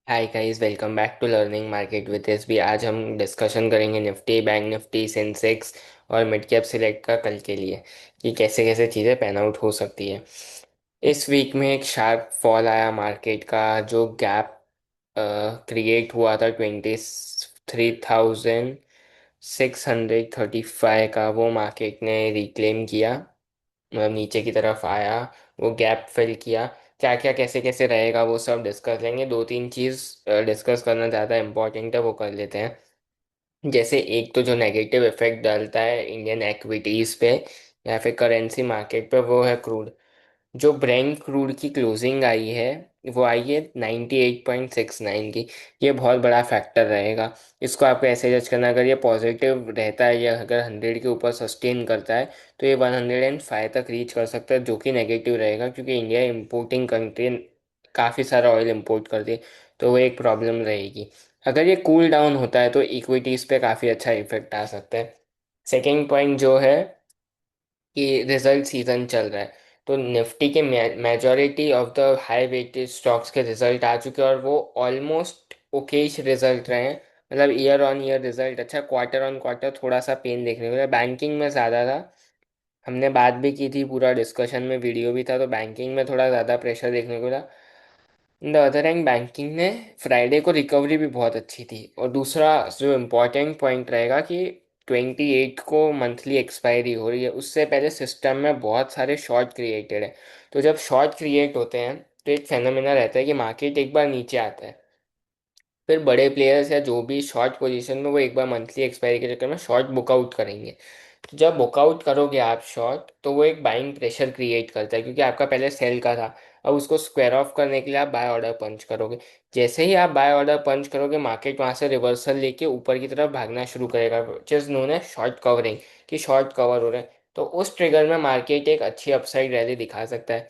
Hi guys, welcome back to learning market with SB. आज हम discussion करेंगे Nifty, bank Nifty, Sensex और mid cap select का कल के लिए कि कैसे कैसे चीज़ें पैन आउट हो सकती है। इस वीक में एक शार्प फॉल आया मार्केट का। जो गैप क्रिएट हुआ था 23,635 का, वो मार्केट ने रिक्लेम किया। मतलब नीचे की तरफ आया, वो गैप फिल किया। क्या क्या कैसे कैसे रहेगा वो सब डिस्कस लेंगे। दो तीन चीज़ डिस्कस करना ज़्यादा इम्पोर्टेंट है, वो कर लेते हैं। जैसे एक तो जो नेगेटिव इफेक्ट डालता है इंडियन एक्विटीज़ पे या फिर करेंसी मार्केट पे, वो है क्रूड। जो ब्रेंट क्रूड की क्लोजिंग आई है, वो आई है 98.69 की। ये बहुत बड़ा फैक्टर रहेगा। इसको आपको ऐसे जज करना, अगर ये पॉजिटिव रहता है या अगर 100 के ऊपर सस्टेन करता है तो ये 105 तक रीच कर सकता है, जो कि नेगेटिव रहेगा क्योंकि इंडिया इम्पोर्टिंग कंट्री, काफ़ी सारा ऑयल इम्पोर्ट करती है। तो वो एक प्रॉब्लम रहेगी। अगर ये कूल डाउन होता है तो इक्विटीज़ पे काफ़ी अच्छा इफेक्ट आ सकता है। सेकेंड पॉइंट जो है कि रिजल्ट सीजन चल रहा है, तो निफ्टी के majority of the high weightage stocks के रिजल्ट आ चुके हैं और वो ऑलमोस्ट ओकेश रिजल्ट रहे हैं। मतलब ईयर ऑन ईयर रिजल्ट अच्छा, क्वार्टर ऑन क्वार्टर थोड़ा सा पेन देखने को मिला। बैंकिंग में ज़्यादा था, हमने बात भी की थी, पूरा डिस्कशन में वीडियो भी था, तो बैंकिंग में थोड़ा ज़्यादा प्रेशर देखने को मिला। द अदर हैंड बैंकिंग ने फ्राइडे को रिकवरी भी बहुत अच्छी थी। और दूसरा जो इम्पोर्टेंट पॉइंट रहेगा कि 28 को मंथली एक्सपायरी हो रही है, उससे पहले सिस्टम में बहुत सारे शॉर्ट क्रिएटेड है। तो जब शॉर्ट क्रिएट होते हैं तो एक फेनोमेना रहता है कि मार्केट एक बार नीचे आता है, फिर बड़े प्लेयर्स या जो भी शॉर्ट पोजीशन में, वो एक बार मंथली एक्सपायरी के चक्कर में शॉर्ट बुकआउट करेंगे। जब बुकआउट करोगे आप शॉर्ट, तो वो एक बाइंग प्रेशर क्रिएट करता है क्योंकि आपका पहले सेल का था। अब उसको स्क्वायर ऑफ करने के लिए आप बाय ऑर्डर पंच करोगे। जैसे ही आप बाय ऑर्डर पंच करोगे, मार्केट वहां से रिवर्सल लेके ऊपर की तरफ भागना शुरू करेगा, विच इज नोन है शॉर्ट कवरिंग, कि शॉर्ट कवर हो रहे हैं। तो उस ट्रिगर में मार्केट एक अच्छी अपसाइड रैली दिखा सकता है।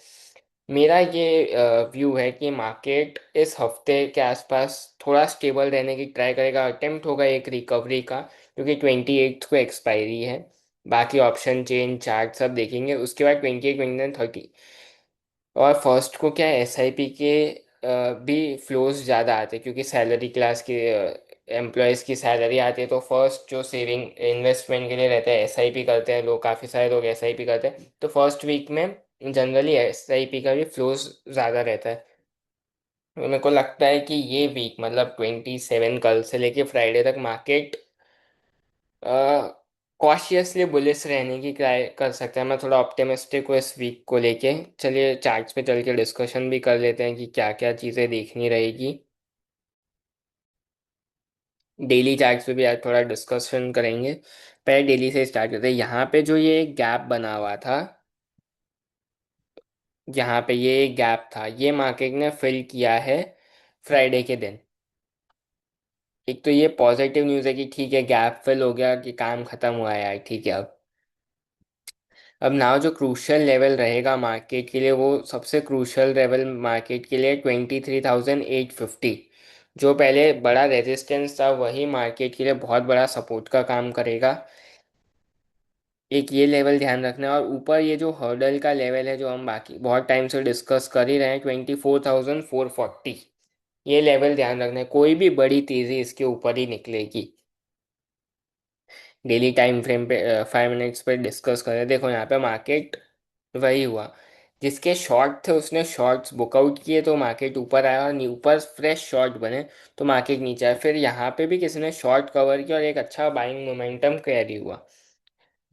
मेरा ये व्यू है कि मार्केट इस हफ्ते के आसपास थोड़ा स्टेबल रहने की ट्राई करेगा। अटेम्प्ट होगा एक रिकवरी का, क्योंकि 28 को एक्सपायरी है। बाकी ऑप्शन चेन चार्ट सब देखेंगे, उसके बाद 28, 29, 30। और फर्स्ट को क्या है, एसआईपी के भी फ्लोज ज़्यादा आते हैं क्योंकि सैलरी क्लास के एम्प्लॉयज़ की सैलरी आती है। तो फर्स्ट जो सेविंग इन्वेस्टमेंट के लिए रहता है, एसआईपी करते हैं लोग, काफ़ी सारे लोग एसआईपी करते हैं। तो फर्स्ट वीक में जनरली एसआईपी का भी फ्लोज ज़्यादा रहता है। तो मेरे को लगता है कि ये वीक मतलब 27, कल से लेके फ्राइडे तक मार्केट कॉशियसली बुलिश रहने की ट्राई कर सकते हैं। मैं थोड़ा ऑप्टिमिस्टिक हूँ इस वीक को लेके। चलिए चार्ट्स पे चल के डिस्कशन भी कर लेते हैं कि क्या क्या चीज़ें देखनी रहेगी। डेली चार्ट्स पे भी आज थोड़ा डिस्कशन करेंगे। पहले डेली से स्टार्ट करते हैं। यहाँ पे जो ये गैप बना हुआ था, यहाँ पे ये गैप था, ये मार्केट ने फिल किया है फ्राइडे के दिन। एक तो ये पॉजिटिव न्यूज़ है कि ठीक है, गैप फिल हो गया, कि काम खत्म हुआ है यार, ठीक है। अब नाउ जो क्रूशियल लेवल रहेगा मार्केट के लिए, वो सबसे क्रूशियल लेवल मार्केट के लिए 23,850। जो पहले बड़ा रेजिस्टेंस था, वही मार्केट के लिए बहुत बड़ा सपोर्ट का काम करेगा। एक ये लेवल ध्यान रखना है। और ऊपर ये जो हर्डल का लेवल है, जो हम बाकी बहुत टाइम से डिस्कस कर ही रहे हैं, 24,440। ये लेवल ध्यान रखना है, कोई भी बड़ी तेज़ी इसके ऊपर ही निकलेगी। डेली टाइम फ्रेम पे 5 मिनट्स पे डिस्कस करें। देखो यहाँ पे मार्केट वही हुआ, जिसके शॉर्ट थे उसने शॉर्ट्स बुकआउट किए तो मार्केट ऊपर आया, और ऊपर फ्रेश शॉर्ट बने तो मार्केट नीचे आया। फिर यहाँ पे भी किसी ने शॉर्ट कवर किया और एक अच्छा बाइंग मोमेंटम कैरी हुआ।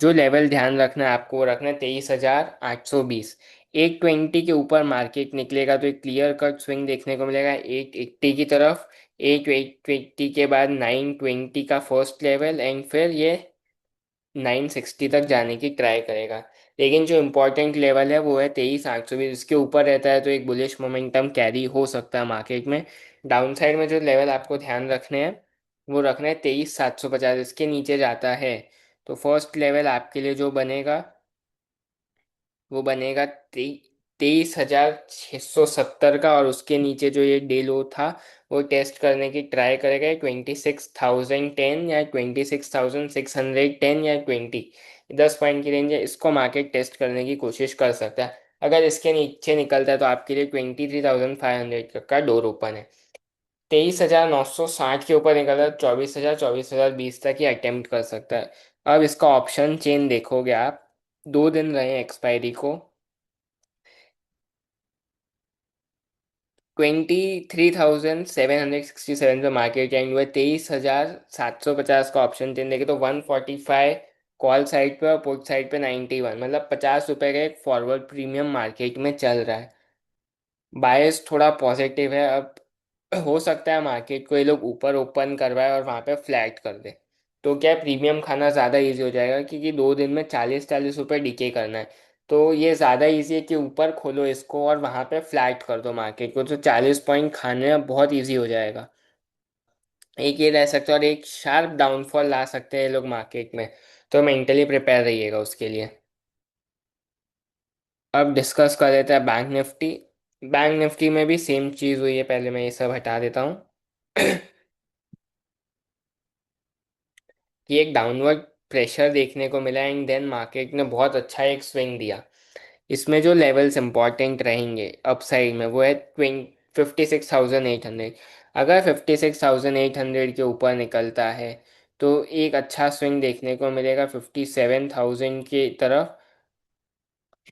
जो लेवल ध्यान रखना है आपको, वो रखना है 23,820। 820 के ऊपर मार्केट निकलेगा तो एक क्लियर कट स्विंग देखने को मिलेगा 880 की तरफ। 820 के बाद 920 का फर्स्ट लेवल, एंड फिर ये 960 तक जाने की ट्राई करेगा। लेकिन जो इम्पोर्टेंट लेवल है वो है 23,820। इसके ऊपर रहता है तो एक बुलिश मोमेंटम कैरी हो सकता है मार्केट में। डाउन साइड में जो लेवल आपको ध्यान रखने हैं, वो रखना है 23,750। इसके नीचे जाता है तो फर्स्ट लेवल आपके लिए जो बनेगा, वो बनेगा 23,670 का। और उसके नीचे जो ये डे लो था, वो टेस्ट करने की ट्राई करेगा 26,010 या 26,610 या 20। 10 पॉइंट की रेंज है, इसको मार्केट टेस्ट करने की कोशिश कर सकता है। अगर इसके नीचे निकलता है तो आपके लिए 23,500 का डोर ओपन है। 23,960 के ऊपर निकला, 24,000, 24,020 तक ही अटेम्प्ट कर सकता है। अब इसका ऑप्शन चेन देखोगे आप, 2 दिन रहे एक्सपायरी को। 23,767 पे मार्केट एंड हुआ, 23,750 का ऑप्शन चेन देखे तो 145 कॉल साइड पे और पुट साइड पे 91, मतलब 50 रुपए का एक फॉरवर्ड प्रीमियम मार्केट में चल रहा है। बायस थोड़ा पॉजिटिव है। अब हो सकता है मार्केट को ये लोग ऊपर ओपन करवाए और वहां पे फ्लैट कर दे, तो क्या प्रीमियम खाना ज़्यादा इजी हो जाएगा, क्योंकि 2 दिन में 40-40 रुपए डीके करना है। तो ये ज़्यादा इजी है कि ऊपर खोलो इसको और वहां पे फ्लैट कर दो मार्केट को, तो 40 पॉइंट खाने में बहुत इजी हो जाएगा। एक ये रह सकता है, और एक शार्प डाउनफॉल ला सकते हैं ये लोग मार्केट में, तो मेंटली प्रिपेयर रहिएगा उसके लिए। अब डिस्कस कर लेते हैं बैंक निफ्टी। बैंक निफ्टी में भी सेम चीज़ हुई है, पहले मैं ये सब हटा देता हूँ। कि एक डाउनवर्ड प्रेशर देखने को मिला एंड देन मार्केट ने बहुत अच्छा एक स्विंग दिया। इसमें जो लेवल्स इंपॉर्टेंट रहेंगे अपसाइड में वो है 56,800। अगर 56,800 के ऊपर निकलता है तो एक अच्छा स्विंग देखने को मिलेगा 57,000 की तरफ।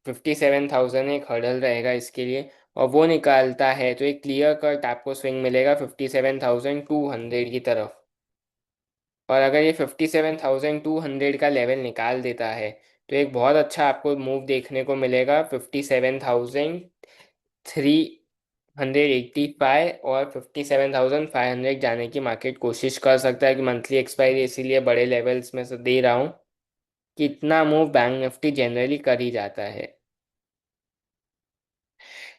57,000 एक हर्डल रहेगा इसके लिए, और वो निकालता है तो एक क्लियर कट आपको स्विंग मिलेगा 57,200 की तरफ। और अगर ये 57,200 का लेवल निकाल देता है तो एक बहुत अच्छा आपको मूव देखने को मिलेगा 57,385, और 57,500 जाने की मार्केट कोशिश कर सकता है। कि मंथली एक्सपायरी इसीलिए बड़े लेवल्स में से दे रहा हूँ कि इतना मूव बैंक निफ्टी जनरली कर ही जाता है।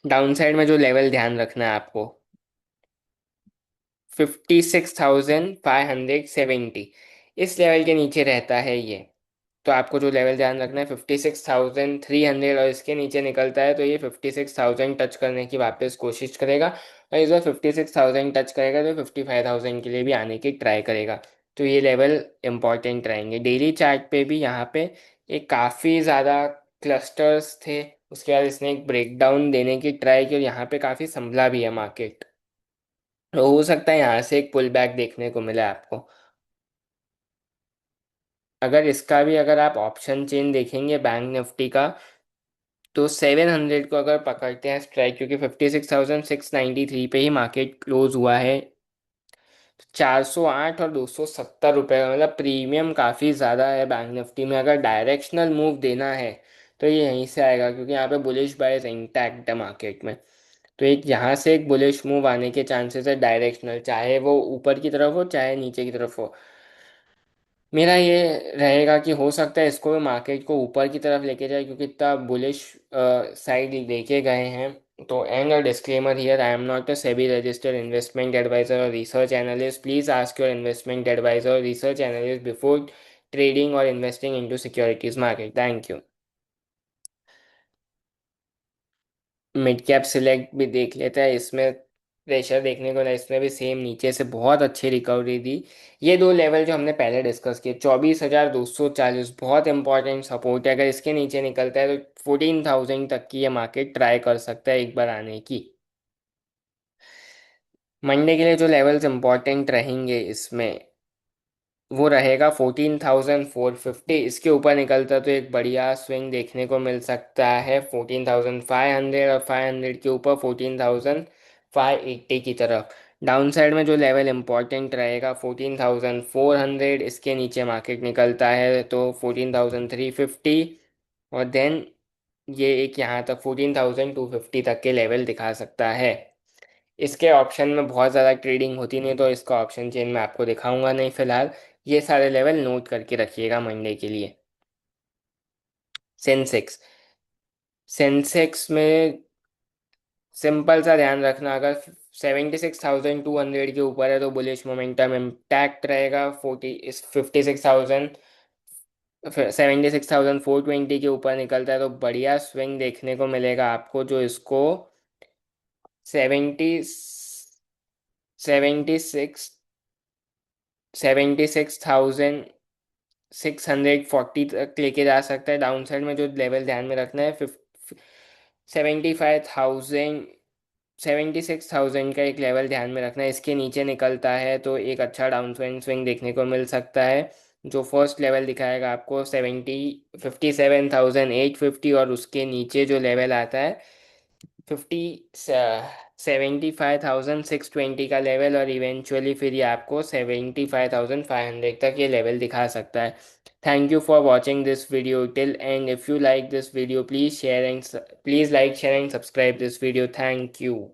डाउन साइड में जो लेवल ध्यान रखना है आपको, 56,570, इस लेवल के नीचे रहता है ये। तो आपको जो लेवल ध्यान रखना है 56,300, और इसके नीचे निकलता है तो ये 56,000 टच करने की वापस कोशिश करेगा। और इस बार 56,000 टच करेगा तो 55,000 के लिए भी आने की ट्राई करेगा। तो ये लेवल इंपॉर्टेंट रहेंगे। डेली चार्ट पे भी यहाँ पे एक काफ़ी ज़्यादा क्लस्टर्स थे, उसके बाद इसने एक ब्रेकडाउन देने की ट्राई की और यहाँ पे काफ़ी संभला भी है मार्केट। तो हो सकता है यहाँ से एक पुल बैक देखने को मिले आपको। अगर इसका भी अगर आप ऑप्शन चेन देखेंगे बैंक निफ्टी का, तो 700 को अगर पकड़ते हैं स्ट्राइक, क्योंकि 56,693 पे ही मार्केट क्लोज हुआ है। 408 और 270 रुपये का मतलब प्रीमियम काफ़ी ज़्यादा है बैंक निफ्टी में। अगर डायरेक्शनल मूव देना है तो ये यहीं से आएगा, क्योंकि यहाँ पे बुलिश बायस इंटैक्ट है मार्केट में। तो एक यहाँ से एक बुलिश मूव आने के चांसेस है डायरेक्शनल, चाहे वो ऊपर की तरफ हो चाहे नीचे की तरफ हो। मेरा ये रहेगा कि हो सकता है इसको भी मार्केट को ऊपर की तरफ लेके जाए, क्योंकि इतना बुलिश साइड लेके गए हैं। तो and a disclaimer here, I am not a SEBI registered investment adviser और research analyst. Please ask your investment adviser और रिसर्च एनालिस्ट बिफोर ट्रेडिंग और investing into securities market. Thank you. Mid cap select भी देख लेते हैं, इसमें pressure देखने को मिला, इसमें भी सेम नीचे से बहुत अच्छी रिकवरी दी। ये दो लेवल जो हमने पहले डिस्कस किए, 24,240 बहुत इंपॉर्टेंट सपोर्ट है। अगर इसके नीचे निकलता है तो 14,000 तक की ये मार्केट ट्राई कर सकता है एक बार आने की। मंडे के लिए जो लेवल्स इंपॉर्टेंट रहेंगे इसमें, वो रहेगा 14,450। इसके ऊपर निकलता तो एक बढ़िया स्विंग देखने को मिल सकता है 14,500, और 500 के ऊपर 14,580 की तरफ। डाउन साइड में जो लेवल इंपॉर्टेंट रहेगा 14,400, इसके नीचे मार्केट निकलता है तो 14,350, और देन ये एक यहाँ तक 14,250 तक के लेवल दिखा सकता है। इसके ऑप्शन में बहुत ज़्यादा ट्रेडिंग होती नहीं, तो इसका ऑप्शन चेन मैं आपको दिखाऊंगा नहीं फिलहाल। ये सारे लेवल नोट करके रखिएगा मंडे के लिए। सेंसेक्स, सेंसेक्स में सिंपल सा ध्यान रखना, अगर 76,200 के ऊपर है तो बुलिश मोमेंटम इंटैक्ट रहेगा। 76,420 के ऊपर निकलता है तो बढ़िया स्विंग देखने को मिलेगा आपको, जो इसको 70 76,640 तक लेके जा सकता है। डाउन साइड में जो लेवल ध्यान में रखना है 75,000 76,000 का एक लेवल ध्यान में रखना है, इसके नीचे निकलता है तो एक अच्छा डाउन स्विंग स्विंग देखने को मिल सकता है। जो फर्स्ट लेवल दिखाएगा आपको 57,850, और उसके नीचे जो लेवल आता है 75,620 का लेवल, और इवेंचुअली फिर ये आपको 75,500 तक ये लेवल दिखा सकता है। Thank you for watching this video till and. If you like this video, please share and please like, share and subscribe this video. Thank you.